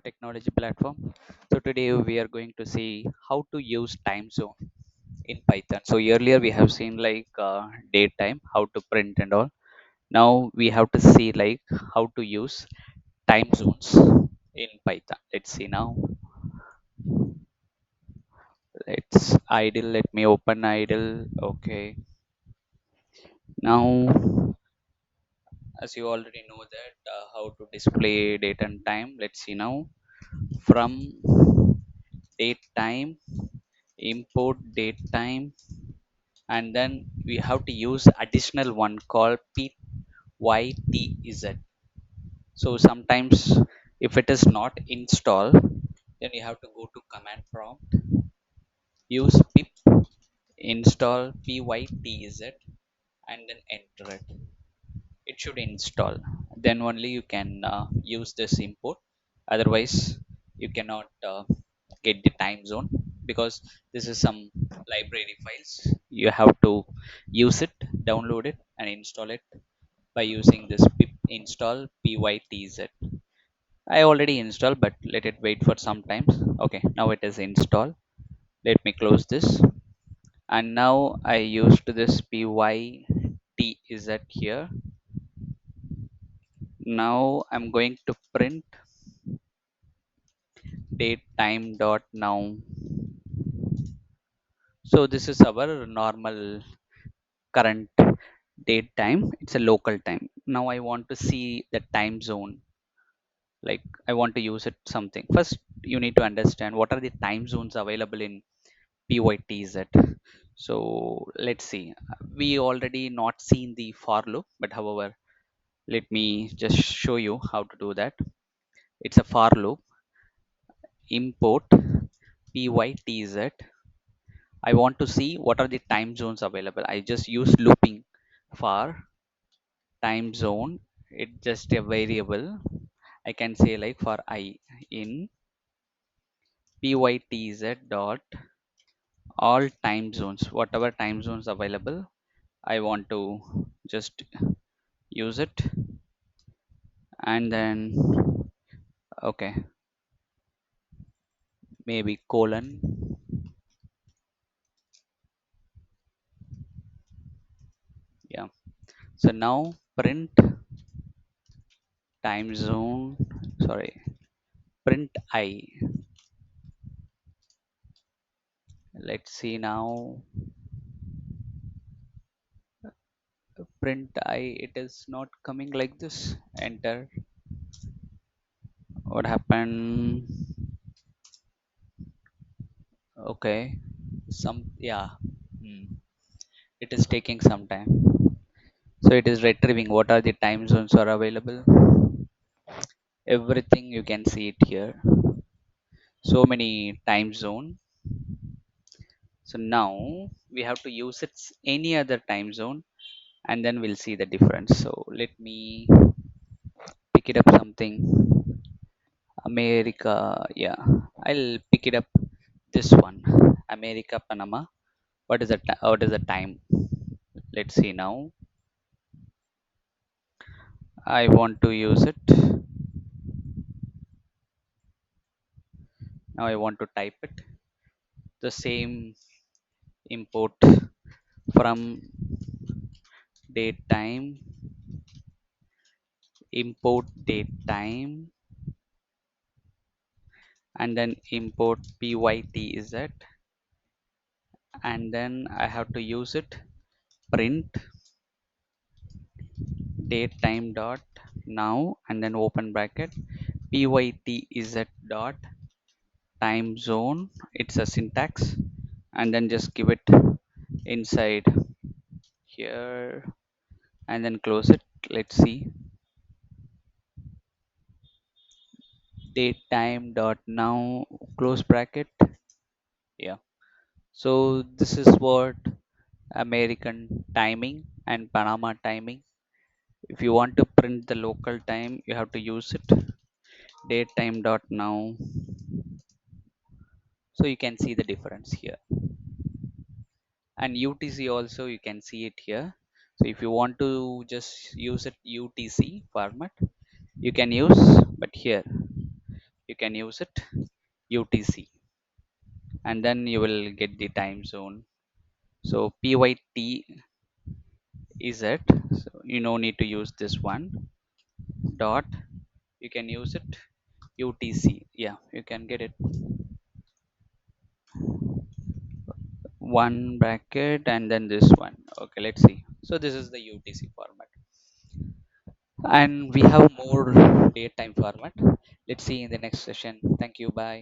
technology platform. So today we are going to see how to use time zone in Python. So earlier we have seen like date time, how to print and all. Now we have to see like how to use time zones in Python. Let's see now. Let's idle. Let me open idle. Okay. Now, as you already know that how to display date and time. Let's see now. From date time, import date time, and then we have to use additional one called pytz. So sometimes if it is not installed, then you have to go to command prompt, use pip install pytz, and then enter it. It should install, then only you can use this import. Otherwise you cannot get the time zone, because this is some library files. You have to use it, download it, and install it by using this pip install pytz. I already installed, but let it wait for some times. Okay, now it is installed. Let me close this, and now I used this pytz here. Now I'm going to print date time dot now. So this is our normal current date time. It's a local time. Now I want to see the time zone. Like I want to use it something. First, you need to understand what are the time zones available in pytz. So let's see. We already not seen the for loop, but however, let me just show you how to do that. It's a for loop. Import pytz. I want to see what are the time zones available. I just use looping for time zone. It's just a variable. I can say like for I in pytz dot all time zones, whatever time zones available, I want to just use it. And then okay, maybe colon. Yeah. So now print time zone. Sorry, print I. Let's see now. Print I, it is not coming like this. Enter. What happened? Okay, some, yeah. Hmm. It is taking some time, so it is retrieving what are the time zones are available. Everything you can see it here, so many time zone. So now we have to use it any other time zone, and then we'll see the difference. So let me pick it up something. America, yeah, I'll pick it up this one. America, Panama. What is the time? Let's see now. I want to use it. Now I want to type it. The same import from date time, import date time, and then import pytz, and then I have to use it. Print date time dot now, and then open bracket pytz dot time zone. It's a syntax, and then just give it inside here, and then close it. Let's see. Date time dot now, close bracket. Yeah. So this is what American timing and Panama timing. If you want to print the local time, you have to use it. Date time dot now. So you can see the difference here. And UTC also you can see it here. So if you want to just use it UTC format, you can use, but here you can use it UTC, and then you will get the time zone. So pyt is it, so you no need to use this one dot, you can use it UTC. Yeah, you can get it, one bracket and then this one. Okay, let's see. So this is the UTC format, and we have more date time format. Let's see in the next session. Thank you, bye.